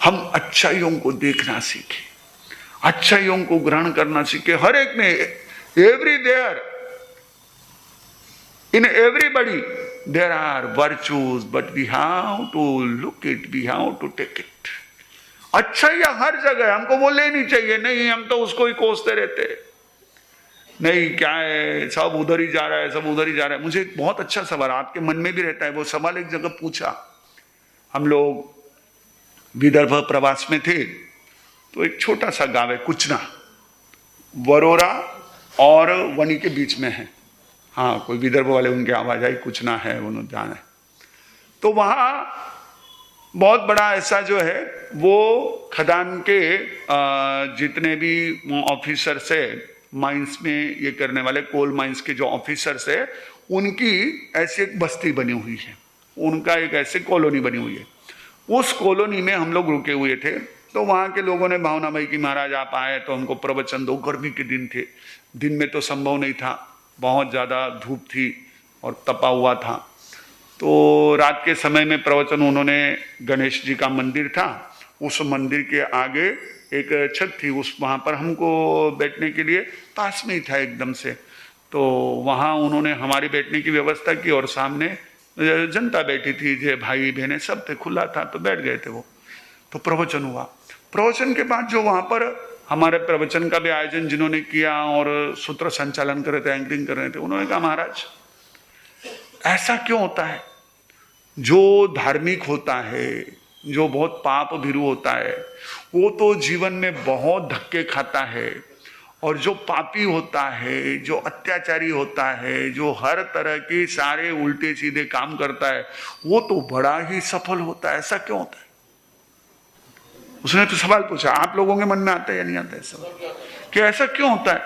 Speaker 2: हम अच्छाइयों को देखना सीखे, अच्छाइयों को ग्रहण करना सीखे। हर एक में, everywhere, in everybody there are virtues, but we have to look it, we have to take it. अच्छा या हर जगह हमको वो लेनी चाहिए। नहीं, हम तो उसको ही कोसते रहते, नहीं क्या है, सब उधर ही जा रहा है, सब उधर ही जा रहा है। मुझे एक बहुत अच्छा सवाल आपके मन में भी रहता है, वो सवाल एक जगह पूछा। हम लोग विदर्भ प्रवास में थे तो एक छोटा सा गांव है कुचना, वरोरा और वनी के बीच में है। हाँ, कोई विदर्भ वाले उनके आवाज आई, कुचना है, उन्होंने जाना है। तो वहाँ बहुत बड़ा ऐसा जो है वो खदान के जितने भी ऑफिसर्स है, माइंस में ये करने वाले कोल माइंस के जो ऑफिसर्स है, उनकी ऐसी एक बस्ती बनी हुई है, उनका एक ऐसे कॉलोनी बनी हुई है। उस कॉलोनी में हम लोग रुके हुए थे। तो वहाँ के लोगों ने भावना भाई कि महाराज आप आए तो हमको प्रवचन दो। गर्मी के दिन थे, दिन में तो संभव नहीं था, बहुत ज़्यादा धूप थी और तपा हुआ था। तो रात के समय में प्रवचन उन्होंने, गणेश जी का मंदिर था, उस मंदिर के आगे एक छत थी, उस वहाँ पर हमको बैठने के लिए पास में ही था एकदम से। तो वहाँ उन्होंने हमारी बैठने की व्यवस्था की और सामने जनता बैठी थी, जो भाई बहनें सब थे, खुला था, तो बैठ गए थे वो। तो प्रवचन हुआ। प्रवचन के बाद जो वहाँ पर हमारे प्रवचन का भी आयोजन जिन्होंने किया और सूत्र संचालन कर रहे थे, एंकरिंग कर रहे थे, उन्होंने कहा महाराज ऐसा क्यों होता है, जो धार्मिक होता है, जो बहुत पाप भीरू होता है, वो तो जीवन में बहुत धक्के खाता है, और जो पापी होता है, जो अत्याचारी होता है, जो हर तरह के सारे उल्टे सीधे काम करता है, वो तो बड़ा ही सफल होता है। ऐसा क्यों होता है? उसने तो सवाल पूछा, आप लोगों के मन में आता है या नहीं आता है सवाल, कि ऐसा क्यों होता है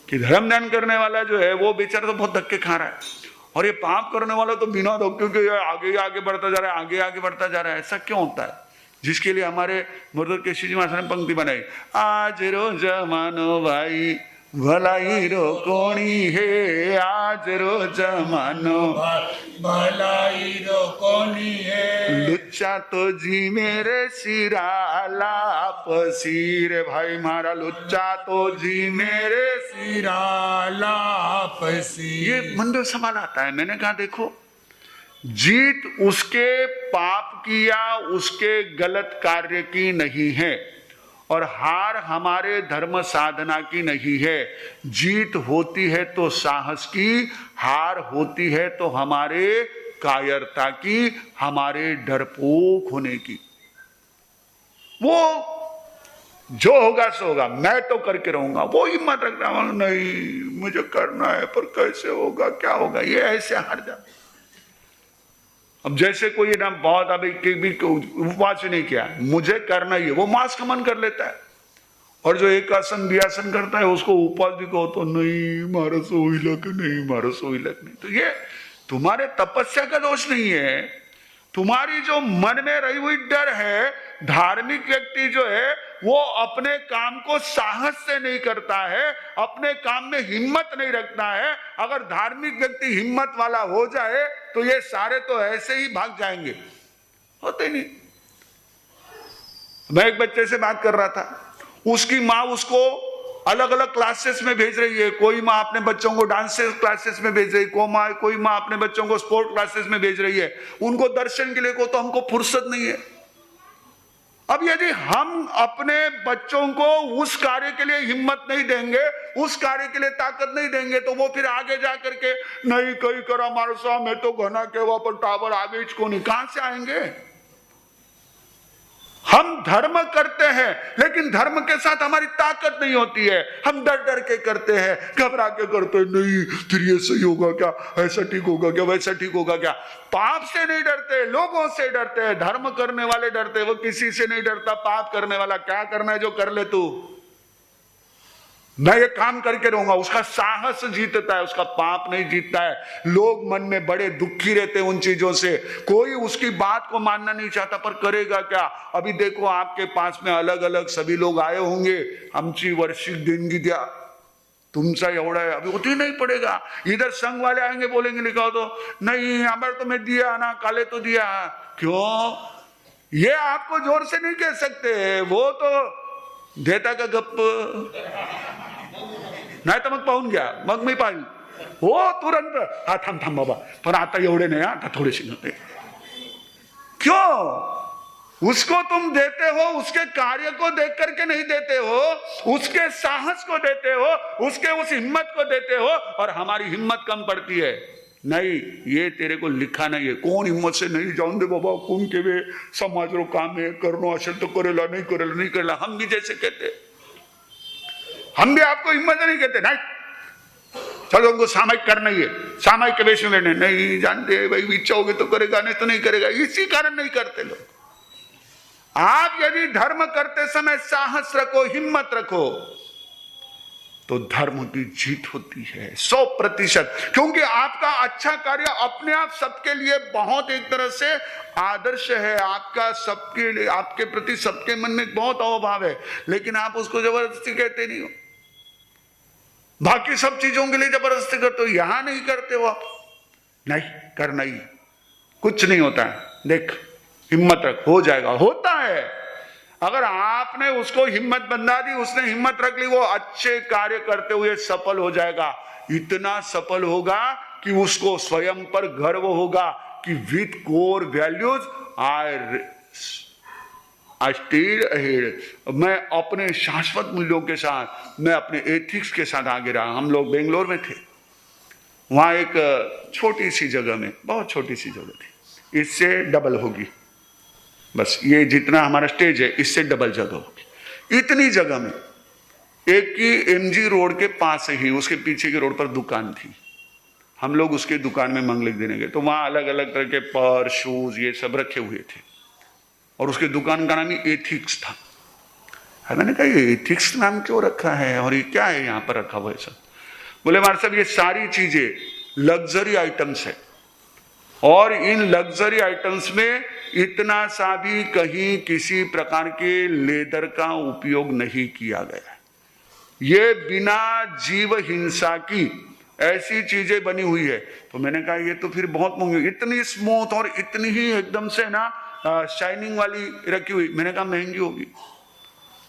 Speaker 2: कि धर्म ध्यान करने वाला जो है वो बेचारा तो बहुत धक्के खा रहा है, और ये पाप करने वाला तो बिना धक्के के आगे आगे बढ़ता जा रहा है, आगे आगे बढ़ता जा रहा है। ऐसा क्यों होता है? जिसके लिए हमारे मुर्दर केशरी जी महाराज ने पंक्ति बनाई, आज रोज मानो भाई भलाई रो कोणी है, आज रोज मानो
Speaker 1: भलाई रो कोनी है,
Speaker 2: लुच्चा तो जी मेरे सिराला पसीर। भाई मारा लुच्चा तो जी मेरे
Speaker 1: सिराला पसी।
Speaker 2: ये मन में सवाल आता है। मैंने कहा देखो, जीत उसके पाप की या उसके गलत कार्य की नहीं है, और हार हमारे धर्म साधना की नहीं है। जीत होती है तो साहस की, हार होती है तो हमारे कायरता की, हमारे डरपोक होने की। वो जो होगा सो होगा, मैं तो करके रहूंगा, वो हिम्मत रखना, नहीं मुझे करना है पर कैसे होगा, क्या होगा, ये ऐसे हार जाता। अब जैसे कोई ना बहुत अभी उपवास नहीं किया, मुझे करना ही है, वो मांस का मन कर लेता है। और जो एक आसन बियासन करता है उसको उपवास भी कहो तो नहीं मारा सो हिलक, नहीं मारा सो हिलक नहीं। तो ये तुम्हारे तपस्या का दोष नहीं है, तुम्हारी जो मन में रही हुई डर है। धार्मिक व्यक्ति जो है वो अपने काम को साहस से नहीं करता है, अपने काम में हिम्मत नहीं रखता है। अगर धार्मिक व्यक्ति हिम्मत वाला हो जाए तो ये सारे तो ऐसे ही भाग जाएंगे, होते नहीं। मैं एक बच्चे से बात कर रहा था, उसकी माँ उसको अलग अलग क्लासेस में भेज रही है। कोई माँ अपने बच्चों को डांस क्लासेस में भेज रही है, कोई माँ अपने बच्चों को स्पोर्ट क्लासेस में भेज रही है, उनको दर्शन के लिए को तो हमको फुर्सत नहीं है। अब यदि हम अपने बच्चों को उस कार्य के लिए हिम्मत नहीं देंगे, उस कार्य के लिए ताकत नहीं देंगे, तो वो फिर आगे जा करके नहीं कहीं करा मारो सा, मैं तो घना के वहां पर टावर आगे को नहीं, कहां से आएंगे? हम धर्म करते हैं लेकिन धर्म के साथ हमारी ताकत नहीं होती है। हम डर डर के करते हैं, घबरा के करते हैं, नहीं फिर ये सही होगा क्या, ऐसा ठीक होगा क्या, वैसा ठीक होगा क्या। पाप से नहीं डरते, लोगों से डरते हैं। धर्म करने वाले डरते, वो किसी से नहीं डरता। पाप करने वाला क्या करना है जो कर ले तू, मैं ये काम करके रहूंगा, उसका साहस जीतता है, उसका पाप नहीं जीतता है। लोग मन में बड़े दुखी रहते हैं उन चीजों से, कोई उसकी बात को मानना नहीं चाहता, पर करेगा क्या। अभी देखो आपके पास में अलग अलग सभी लोग आए होंगे, आमची वार्षिक देणगी द्या, तुमचा एवढा है, अभी उठी नहीं पड़ेगा। इधर संघ वाले आएंगे, बोलेंगे लिखा हो तो नहीं, हमारे तो मैं दिया ना, काले तो दिया। क्यों? ये आपको जोर से नहीं कह सकते, वो तो देता का गप्प नाही तर मग पाहून घ्या, मग मी पाहिजे हो तुरंत, हा थांब थांब बाबा, पण आता एवढे नाही, आता थोडेसे नव्हते। क्यों? उसको तुम देते हो, उसके कार्य को देख करके नहीं देते हो, उसके साहस को देते हो, उसके उस हिम्मत को देते हो, और हमारी हिम्मत कम पड़ती है। नहीं, ये तेरे को लिखा नहीं है। कौन हिम्मत से नहीं जाऊं दे बाबा, कौन के वे समाज रो काम है करनो असल तो करेला नहीं करेला नहीं करेला। हम भी जैसे कहते, हम भी आपको हिम्मत नहीं कहते, नहीं चलो हमको सामायिक करना ही है, सामायिक के वेश में लेने नहीं जानते भाई, इच्छा होगी तो करेगा नहीं तो नहीं करेगा, इसी कारण नहीं करते लोग। आप यदि धर्म करते समय साहस रखो, हिम्मत रखो, तो धर्म की जीत होती है 100%। क्योंकि आपका अच्छा कार्य अपने आप सबके लिए बहुत एक तरह से आदर्श है, आपका सबके लिए, आपके प्रति सबके मन में बहुत अभाव है, लेकिन आप उसको जबरदस्ती कहते नहीं हो। बाकी सब चीजों के लिए जबरदस्ती करते हो, यहां नहीं करते हो आप। नहीं करना ही, कुछ नहीं होता है, देख हिम्मत रख, हो जाएगा। होता है, अगर आपने उसको हिम्मत बंधा दी, उसने हिम्मत रख ली, वो अच्छे कार्य करते हुए सफल हो जाएगा। इतना सफल होगा कि उसको स्वयं पर गर्व होगा कि with core values I stayed ahead, मैं अपने शाश्वत मूल्यों के साथ, मैं अपने एथिक्स के साथ आगे रहा। हम लोग बेंगलोर में थे, वहां एक छोटी सी जगह में, बहुत छोटी सी जगह थी, इससे डबल होगी, बस ये जितना हमारा स्टेज है इससे डबल जगह होगी। इतनी जगह में एक की एमजी रोड के पास ही, उसके पीछे की रोड पर दुकान थी। हम लोग उसके दुकान में मंगलिक देने गए, तो वहां अलग अलग तरह के पर्स, शूज, ये सब रखे हुए थे, और उसके दुकान का नाम ही एथिक्स था। मैंने कहा ये एथिक्स नाम क्यों रखा है और ये क्या है यहाँ पर रखा हुआ है सब? बोले हमारे साहब ये सारी चीजें लग्जरी आइटम्स है, और इन लग्जरी आइटम्स में इतना सा भी कहीं किसी प्रकार के लेदर का उपयोग नहीं किया गया। ये बिना जीव हिंसा की ऐसी चीजें बनी हुई है। तो मैंने कहा ये तो फिर बहुत महंगी, इतनी स्मूथ और इतनी ही एकदम से ना शाइनिंग वाली रखी हुई। मैंने कहा महंगी होगी?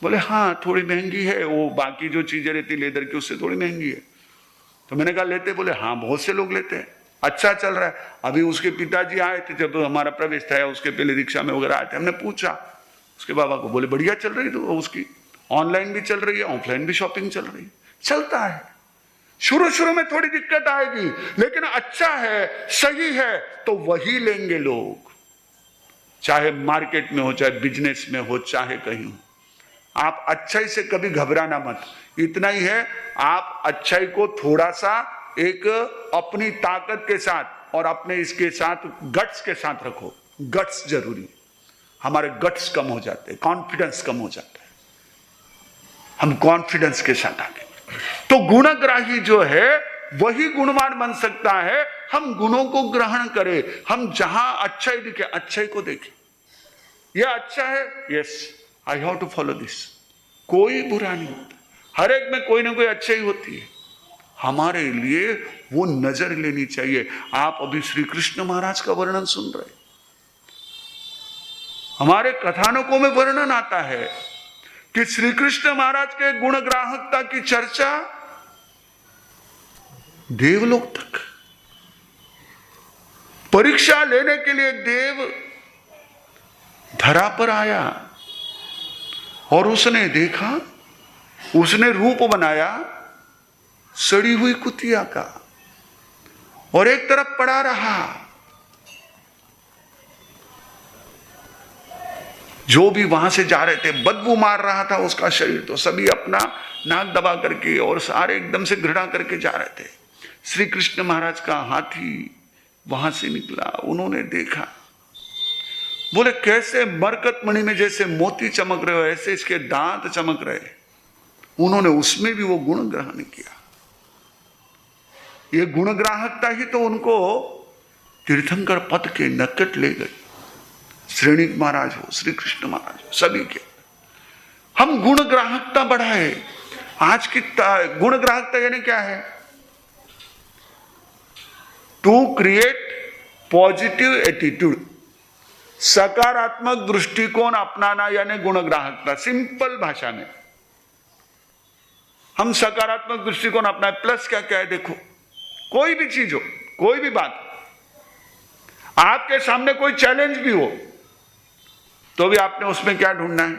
Speaker 2: बोले हाँ थोड़ी महंगी है, वो बाकी जो चीजें रहती लेदर की उससे थोड़ी महंगी है। तो मैंने कहा लेते? बोले हाँ बहुत से लोग लेते हैं, अच्छा चल रहा है। अभी उसके पिताजी आए थे जब हमारा प्रवेश था, उसके पहले रिक्शा में वगैरह आए थे, हमने पूछा उसके बाबा को, बोले बढ़िया चल रही, तो उसकी ऑनलाइन भी चल रही है, ऑफलाइन भी शॉपिंग चल रही है। चलता है, शुरू शुरू में थोड़ी दिक्कत आएगी, लेकिन अच्छा है, सही है, तो वही लेंगे लोग, चाहे मार्केट में हो, चाहे बिजनेस में हो, चाहे कहीं हो। आप अच्छाई से कभी घबराना मत, इतना ही है, आप अच्छाई को थोड़ा सा एक अपनी ताकत के साथ और अपने इसके साथ गट्स के साथ रखो। गट्स जरूरी है, हमारे गट्स कम हो जाते हैं, कॉन्फिडेंस कम हो जाता है, हम कॉन्फिडेंस के साथ आगे। तो गुणग्राही जो है वही गुणवान बन सकता है। हम गुणों को ग्रहण करें, हम जहां अच्छाई दिखे अच्छाई को देखें, यह अच्छा है, yes I have to follow this. कोई बुरा नहीं होता, हर एक में कोई ना कोई अच्छाई होती है, हमारे लिए वो नजर लेनी चाहिए। आप अभी श्री कृष्ण महाराज का वर्णन सुन रहे, हमारे कथानकों में वर्णन आता है कि श्री कृष्ण महाराज के गुणग्राहकता की चर्चा देवलोक तक, परीक्षा लेने के लिए देव धरा पर आया और उसने देखा, उसने रूप बनाया सड़ी हुई कुतिया का, और एक तरफ पड़ा रहा। जो भी वहां से जा रहे थे, बदबू मार रहा था उसका शरीर, तो सभी अपना नाक दबा करके और सारे एकदम से घृणा करके जा रहे थे। श्री कृष्ण महाराज का हाथी वहां से निकला, उन्होंने देखा, बोले कैसे मरकत मणि में जैसे मोती चमक रहे हो ऐसे इसके दांत चमक रहे। उन्होंने उसमें भी वो गुण ग्रहण किया। ये गुणग्राहकता ही तो उनको तीर्थंकर पद के निकट ले गई। श्रेणी महाराज हो, श्री कृष्ण महाराज हो, सभी के हम गुणग्राहकता बढ़ाए। आज की गुणग्राहकता यानी क्या है? टू क्रिएट पॉजिटिव एटीट्यूड, सकारात्मक दृष्टिकोण अपनाना यानी गुणग्राहकता। सिंपल भाषा में हम सकारात्मक दृष्टिकोण अपनाए। प्लस क्या क्या है देखो, कोई भी चीज हो, कोई भी बात, आपके सामने कोई चैलेंज भी हो तो भी आपने उसमें क्या ढूंढना है?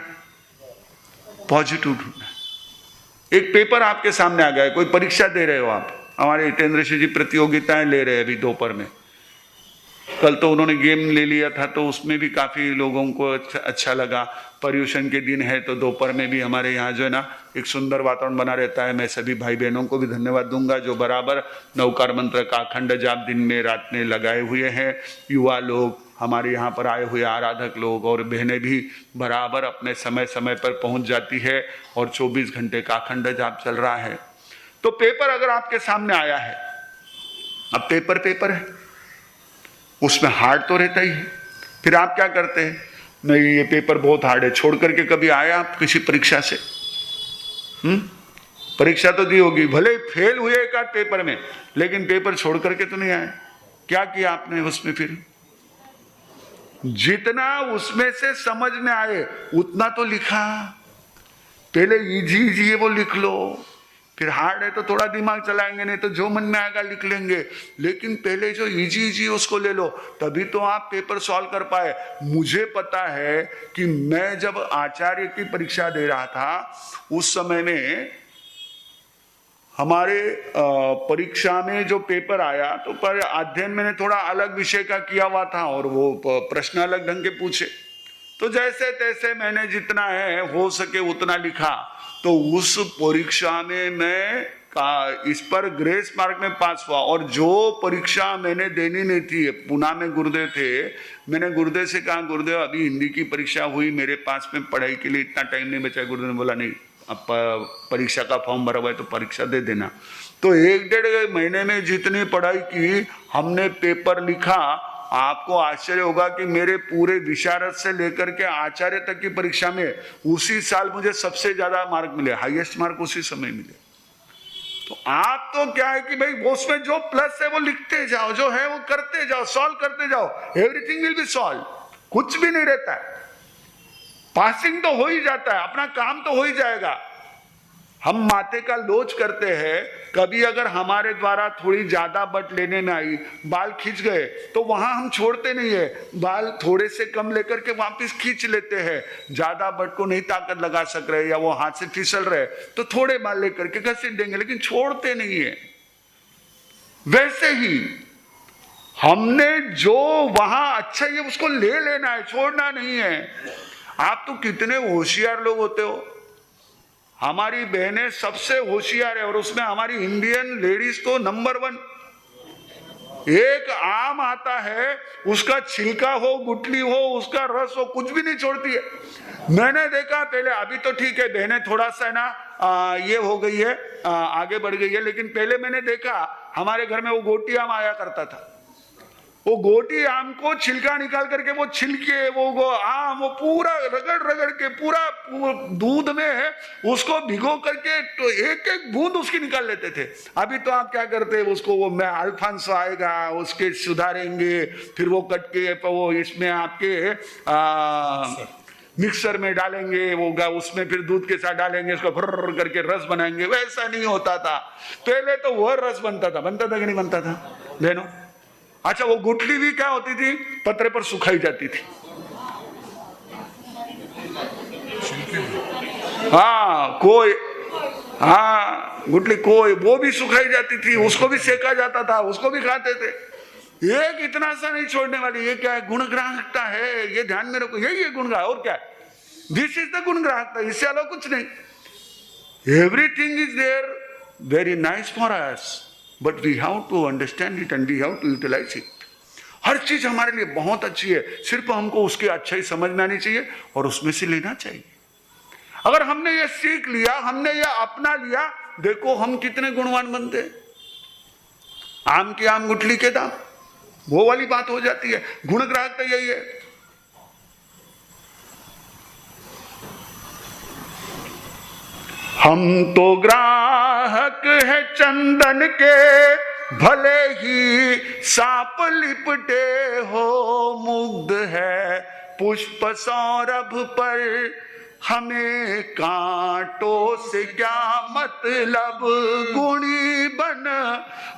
Speaker 2: पॉजिटिव ढूंढना है। एक पेपर आपके सामने आ गया है, कोई परीक्षा दे रहे हो आप, हमारे हितेंद्र सिंह जी प्रतियोगिताएं ले रहे हैं अभी दोपहर में। कल तो उन्होंने गेम ले लिया था तो उसमें भी काफ़ी लोगों को अच्छा लगा। पर्यूषण के दिन है तो दोपहर में भी हमारे यहाँ जो है ना एक सुंदर वातावरण बना रहता है। मैं सभी भाई बहनों को भी धन्यवाद दूंगा जो बराबर नवकार मंत्र का अखंड जाप दिन में रात में लगाए हुए हैं। युवा लोग, हमारे यहाँ पर आए हुए आराधक लोग और बहनें भी बराबर अपने समय समय पर पहुँच जाती है और 24 घंटे का अखंड जाप चल रहा है। तो पेपर अगर आपके सामने आया है, अब पेपर है, उसमें हार्ड तो रहता ही है, फिर आप क्या करते हैं, नहीं ये पेपर बहुत हार्ड है, छोड़ करके कभी आए आप किसी परीक्षा से? परीक्षा तो दी होगी, भले फेल हुए एक आध पेपर में, लेकिन पेपर छोड़ करके तो नहीं आए। क्या किया आपने उसमें? फिर जितना उसमें से समझ में आए उतना तो लिखा। पहले इजी है वो लिख लो, फिर हार्ड है तो थोड़ा दिमाग चलाएंगे, नहीं तो जो मन में आएगा लिख लेंगे। लेकिन पहले जो इजी उसको ले लो, तभी तो आप पेपर सॉल्व कर पाए। मुझे पता है कि मैं जब आचार्य की परीक्षा दे रहा था उस समय में हमारे परीक्षा में जो पेपर आया तो पर अध्ययन मैंने थोड़ा अलग विषय का किया हुआ था और वो प्रश्न अलग ढंग के पूछे, तो जैसे तैसे मैंने जितना है हो सके उतना लिखा। तो उस परीक्षा में मैं इस पर ग्रेस मार्क में पास हुआ। और जो परीक्षा मैंने देनी नहीं थी, पुणे में गुरुदेव थे, मैंने गुरुदेव से कहा गुरुदेव अभी हिंदी की परीक्षा हुई, मेरे पास में पढ़ाई के लिए इतना टाइम नहीं बचा। गुरुदेव ने बोला नहीं, अब परीक्षा का फॉर्म भरा हुआ है तो परीक्षा दे देना। तो 1-1.5 महीने में जितनी पढ़ाई की हमने पेपर लिखा, आपको आश्चर्य होगा कि मेरे पूरे विशारद से लेकर के आचार्य तक की परीक्षा में उसी साल मुझे सबसे ज्यादा मार्क मिले, हाईएस्ट मार्क उसी समय मिले। तो आप तो क्या है कि भाई वो उसमें जो प्लस है वो लिखते जाओ, जो है वो करते जाओ, सॉल्व करते जाओ, एवरीथिंग विल बी सॉल्व। कुछ भी नहीं रहता है, पासिंग तो हो ही जाता है, अपना काम तो हो ही जाएगा। हम माथे का लोच करते हैं, कभी अगर हमारे द्वारा थोड़ी ज्यादा बट लेने में आई, बाल खींच गए, तो वहां हम छोड़ते नहीं है, बाल थोड़े से कम लेकर के वापस खींच लेते हैं। ज्यादा बट को नहीं ताकत लगा सक रहे या वो हाथ से फिसल रहे तो थोड़े बाल लेकर के घसीट देंगे, लेकिन छोड़ते नहीं है। वैसे ही हमने जो वहां अच्छा है उसको ले लेना है, छोड़ना नहीं है। आप तो कितने होशियार लोग होते हो, हमारी बहनें सबसे होशियार है और उसमें हमारी इंडियन लेडीज तो नंबर 1। एक आम आता है, उसका छिलका हो, गुठली हो, उसका रस हो, कुछ भी नहीं छोड़ती है। मैंने देखा पहले, अभी तो ठीक है बहनें थोड़ा सा ना ये हो गई है, आगे बढ़ गई है, लेकिन पहले मैंने देखा हमारे घर में वो गोटी आम आया करता था। वो गोटी आम को छिलका निकाल करके वो छिलके वो आम वो पूरा रगड़ के पूरा दूध में उसको भिगो करके तो एक बूंद उसकी निकाल लेते थे। अभी तो आप क्या करते हैं, उसको वो मैं अल्फांसो आएगा उसके सुधारेंगे, फिर वो कट के वो इसमें आपके मिक्सर में डालेंगे, वो उसमें फिर दूध के साथ डालेंगे, उसको भर करके रस बनाएंगे। वैसा नहीं होता था, पहले तो वह रस बनता था कि नहीं बनता था बहनों? अच्छा, वो गुठली भी क्या होती थी, पत्रे पर सुखाई जाती थी। गुठली कोई वो भी सुखाई जाती थी, उसको भी सेका जाता था, उसको भी खाते थे। एक इतना सा नहीं छोड़ने वाली, ये क्या है, गुणग्राहकता है, ये ध्यान में रखो, यही है गुणग्राहक, और क्या है, दिस इज द गुणग्राहकता, इससे अलग कुछ नहीं। Everything is there very nice for us, but we have to understand it and we have to utilise it. हर चीज हमारे लिए बहुत अच्छी है, सिर्फ हमको उसकी अच्छाई समझ में आनी चाहिए और उसमें से लेना चाहिए। अगर हमने ये सीख लिया, हमने ये अपना लिया, देखो हम कितने गुणवान बनते हैं। आम की आम गुठली के दाम, वो वाली बात हो जाती है। गुणग्राहक तो यही है। हम तो ग्राहक है चंदन के, भले ही सांप लिपटे हो, मुग्ध है पुष्प सौरभ पर, हमें कांटों से क्या मतलब, गुणी बन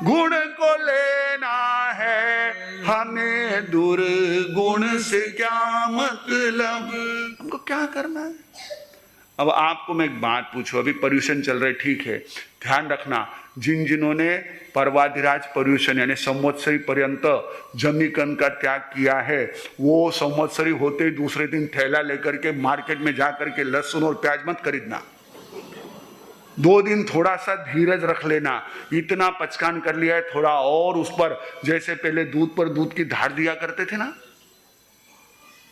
Speaker 2: गुण को लेना है, हमें दुर्गुण से क्या मतलब। हमको क्या करना है, अब आपको मैं एक बात पूछूं, अभी पर्यूषण चल रहे, ठीक है, ध्यान रखना, जिन्होंने पर्वाधिराज पर्यूषण यानी संवत्सरी पर्यंत जमीकरण का त्याग किया है, वो संवत्सरी होते ही दूसरे दिन थैला लेकर के मार्केट में जाकर के लहसुन और प्याज मत खरीदना। 2 दिन थोड़ा सा धीरज रख लेना। इतना पचकान कर लिया है, थोड़ा और उस पर, जैसे पहले दूध पर दूध की धार दिया करते थे ना,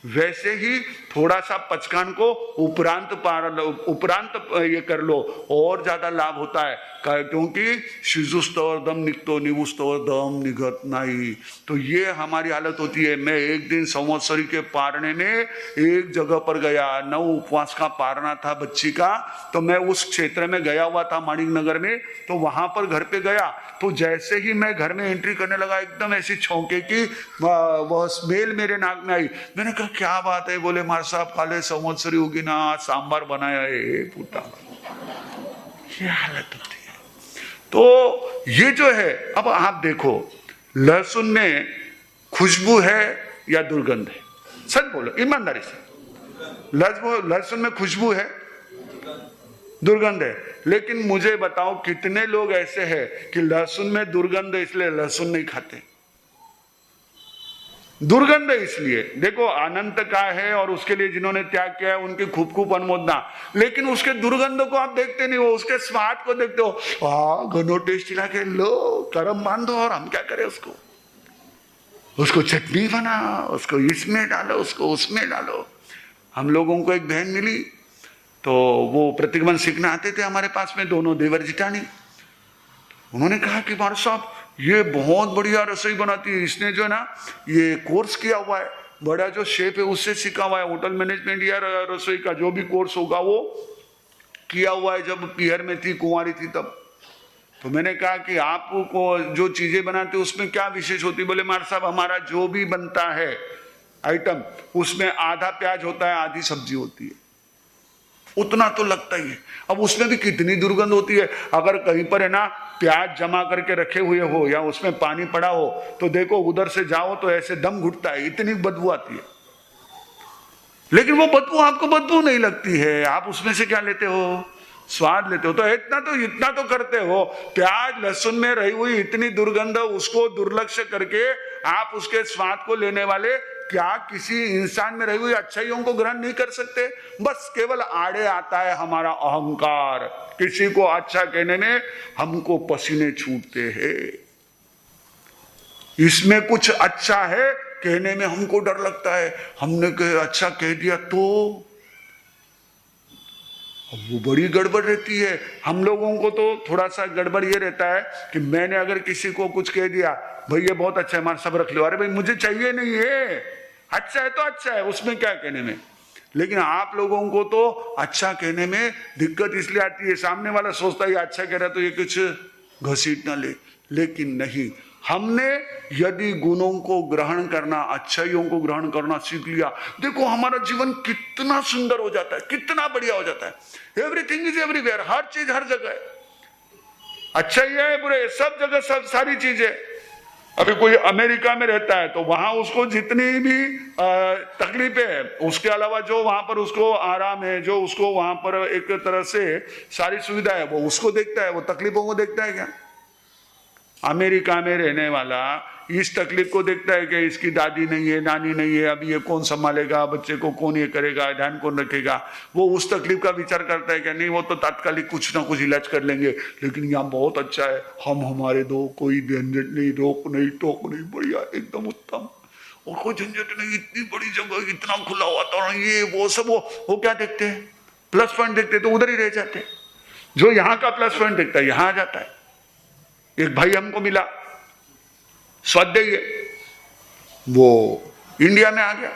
Speaker 2: वैसे ही थोड़ा सा पचकान को उपरांत ये कर लो, और ज्यादा लाभ होता है, क्योंकि शिजुस्तवर्दम निकतो निवुस्तवर्दम निगत नहीं। तो ये हमारी हालत होती है। मैं एक दिन संवत्सरी के पारने में एक जगह पर गया, 9 उपवास का पारना था बच्ची का, तो मैं उस क्षेत्र में गया हुआ था माणिक नगर में, तो वहां पर घर पे गया, तो जैसे ही मैं घर में एंट्री करने लगा, एकदम ऐसी छौंके की वह स्मेल मेरे नाक में आई। मैंने कहा क्या बात है? बोले मार साहब काले संवत्सरी होगी ना, सांबार बनाया है फूटा। ये हालत होती है। तो ये जो है, अब आप देखो, लहसुन में खुशबू है या दुर्गंध है? सच बोलो ईमानदारी से, लहसुन में खुशबू है, दुर्गंध है। लेकिन मुझे बताओ कितने लोग ऐसे हैं कि लहसुन में दुर्गंध है इसलिए लहसुन नहीं खाते? दुर्गंध है इसलिए, देखो अनंत का है और उसके लिए जिन्होंने त्याग किया है उनकी खूब खूब अनुमोदना, लेकिन उसके दुर्गंध को आप देखते नहीं हो, उसके स्वाद को देखते हो। घनो टेस्टी लगे, लो कर्म बांधो, और हम क्या करें उसको चटनी बना, उसको इसमें डालो, उसको उसमें डालो। हम लोगों को एक बहन मिली, तो वो प्रतिगमन सीखना आते थे हमारे पास में, दोनों देवर जिटानी। उन्होंने कहा कि मार साहब ये बहुत बढ़िया रसोई बनाती है, इसने जो है ना ये कोर्स किया हुआ है, बड़ा जो शेफ है उससे सीखा हुआ है, होटल मैनेजमेंट या रसोई का जो भी कोर्स होगा वो किया हुआ है, जब पीहर में थी, कुंवारी थी तब। तो मैंने कहा कि आपको जो चीजें बनाते उसमें क्या विशेष होती? बोले मार साहब हमारा जो भी बनता है आइटम, उसमें आधा प्याज होता है, आधी सब्जी होती है, उतना तो लगता ही है। अब उसमें भी कितनी दुर्गंध होती है। अगर कहीं पर है ना प्याज जमा करके रखे हुए हो या उसमें पानी पड़ा हो, तो देखो उधर से जाओ तो ऐसे दम घुटता है, इतनी बदबू आती है। लेकिन वो बदबू आपको बदबू नहीं लगती है, आप उसमें से क्या लेते हो? स्वाद लेते हो। तो इतना तो करते हो, प्याज लहसुन में रही हुई इतनी दुर्गंध, उसको दुर्लक्ष्य करके आप उसके स्वाद को लेने वाले क्या किसी इंसान में रही हुई अच्छाइयों को ग्रहण नहीं कर सकते? बस केवल आड़े आता है हमारा अहंकार, किसी को अच्छा कहने में हमको पसीने छूटते हैं। इसमें कुछ अच्छा है कहने में हमको डर लगता है, हमने अच्छा कह दिया तो वो बड़ी गड़बड़ रहती है। हम लोगों को तो थोड़ा सा गड़बड़ ये रहता है कि मैंने अगर किसी को कुछ कह दिया, भाई ये बहुत अच्छा है, हमारा सब रख लो, अरे भाई मुझे चाहिए नहीं है, अच्छा है तो अच्छा है, उसमें क्या कहने में। लेकिन आप लोगों को तो अच्छा कहने में दिक्कत इसलिए आती है, सामने वाला सोचता है अच्छा कह रहा है तो ये कुछ घसीट ना ले, लेकिन नहीं, हमने यदि गुणों को ग्रहण करना, अच्छाइयों को ग्रहण करना सीख लिया, देखो हमारा जीवन कितना सुंदर हो जाता है, कितना बढ़िया हो जाता है। एवरीथिंग इज एवरीवेयर, हर चीज हर जगह है, अच्छाई है बुरे सब जगह, सब सारी चीजें। अभी कोई अमेरिका में रहता है तो वहां उसको जितनी भी तकलीफें है, उसके अलावा जो वहां पर उसको आराम है, जो उसको वहां पर एक तरह से सारी सुविधा है, वो उसको देखता है, वो तकलीफों को देखता है क्या? अमेरिका में रहने वाला इस तकलीफ को देखता है कि इसकी दादी नहीं है, नानी नहीं है, अभी ये कौन संभालेगा बच्चे को, कौन ये करेगा, ध्यान कौन रखेगा? वो उस तकलीफ का विचार करता है कि नहीं वो तो तात्कालिक कुछ ना कुछ इलाज कर लेंगे, लेकिन यहाँ बहुत अच्छा है, हम हमारे दो, कोई झंझट नहीं, रोक नहीं टोक नहीं, बढ़िया एकदम उत्तम, और कोई झंझट नहीं, इतनी बड़ी जगह, इतना खुला वातावरण, ये वो सब। वो क्या देखते हैं? प्लस पॉइंट देखते, तो उधर ही रह जाते हैं। जो यहाँ का प्लस पॉइंट देखता है यहाँ आ जाता है। एक भाई हमको मिला, स्वाध्याय, वो इंडिया में आ गया,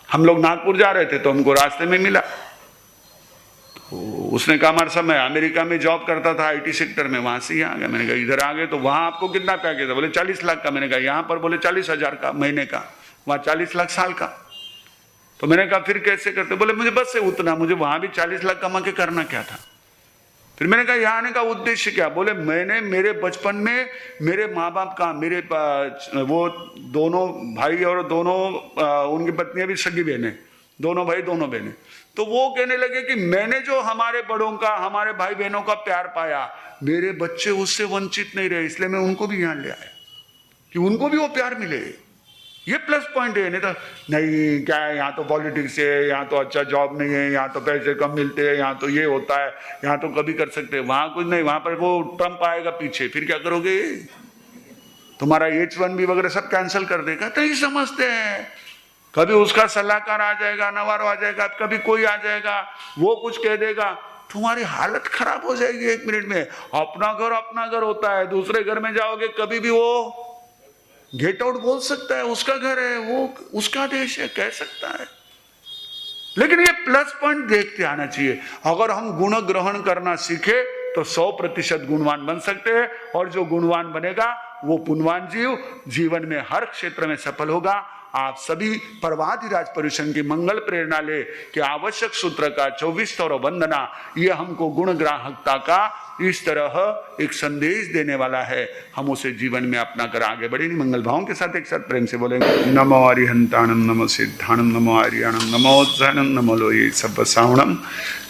Speaker 2: हम लोग नागपुर जा रहे थे तो हमको रास्ते में मिला, तो उसने कहा हमारे समय अमेरिका में जॉब करता था आईटी सेक्टर में, वहां से ही आ गया। मैंने कहा इधर आ गए तो वहां आपको कितना पैकेज था? बोले 40 लाख का। मैंने कहा यहाँ पर? बोले 40,000 का महीने का, वहां 40 लाख साल का। तो मैंने कहा फिर कैसे करते? बोले मुझे बस से उतना, मुझे वहां भी 40 लाख कमा के करना क्या था। फिर मैंने कहा यहाँ आने का उद्देश्य क्या? बोले मैंने मेरे बचपन में मेरे माँ बाप का, मेरे वो दोनों भाई और दोनों उनकी पत्नियां भी सगी बहनें, दोनों भाई दोनों बहनें, तो वो कहने लगे कि मैंने जो हमारे बड़ों का, हमारे भाई बहनों का प्यार पाया, मेरे बच्चे उससे वंचित नहीं रहे, इसलिए मैं उनको भी यहां ले आया कि उनको भी वो प्यार मिले। ये प्लस पॉइंट है। नहीं तो नहीं क्या है, यहाँ तो पॉलिटिक्स है, यहाँ तो अच्छा जॉब नहीं है, यहाँ तो पैसे कम मिलते हैं, यहाँ तो ये होता है, यहाँ तो कभी कर सकते हैं, वहां कुछ नहीं, वहां पर वो ट्रंप आएगा पीछे, फिर क्या करोगे? तुम्हारा H1B वगैरह सब कैंसिल कर देगा। तो ये समझते हैं, कभी उसका सलाहकार आ जाएगा, नवारो आ जाएगा, कभी कोई आ जाएगा, वो कुछ कह देगा, तुम्हारी हालत खराब हो जाएगी 1 मिनट में। अपना घर होता है, दूसरे घर में जाओगे कभी भी वो गेट आउट बोल सकता है, उसका घर है, वो उसका देश है, कह सकता है। लेकिन ये प्लस पॉइंट देखते आना चाहिए। अगर हम गुण ग्रहण करना सीखे तो 100% गुणवान बन सकते हैं, और जो गुणवान बनेगा वो पुण्यवान जीवन में हर क्षेत्र में सफल होगा। आप सभी प्रवादिराज पर्युषण की मंगल प्रेरणा ले कि आवश्यक सूत्र का 24 स्तोत्र वंदना, ये हमको गुण ग्राहकता का इस तरह एक संदेश देने वाला है। हम उसे जीवन में अपना कर आगे बढ़े। मंगल भावों के साथ एक साथ प्रेम से बोलेंगे। नमो अरिहंताणम, नमो सिद्धाणम, नमो आर्याणम, नमो उज्जैनम, नमो लोये सब सावणम।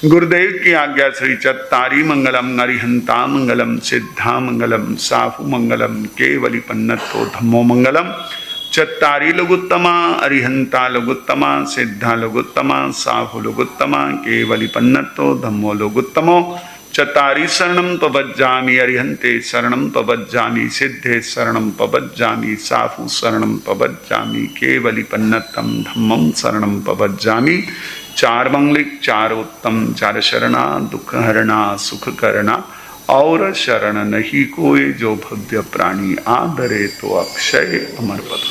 Speaker 2: गुरुदेव की आज्ञा से चत्तारी मंगलम, अरिहंता मंगलम, सिद्धा मंगलम, साफु मंगलम, केवली पन्नतो धम्मो मंगलम। चत्तारी लघुत्तमा, अरिहंता लघुत्तमा, सिद्धा लघुत्तमा, साहु लघुत्तमा, केवली पन्नतो धम्मो लघुत्तमो। चत्तारी शरणं पवज्जामि, अरिहंते शरणं पवज्जामि, सिद्धे शरणं पवज्जामि, साहु शरणं पवज्जामि, केवली पन्नतम धम्मं शरणं पवज्जामि। 4 मंगलिक, 4 उत्तम, 4 शरणा, दुख हरणा, सुख करना, और शरण नहीं कोई, जो भव्य प्राणी आदरे तो अक्षय अमर पद।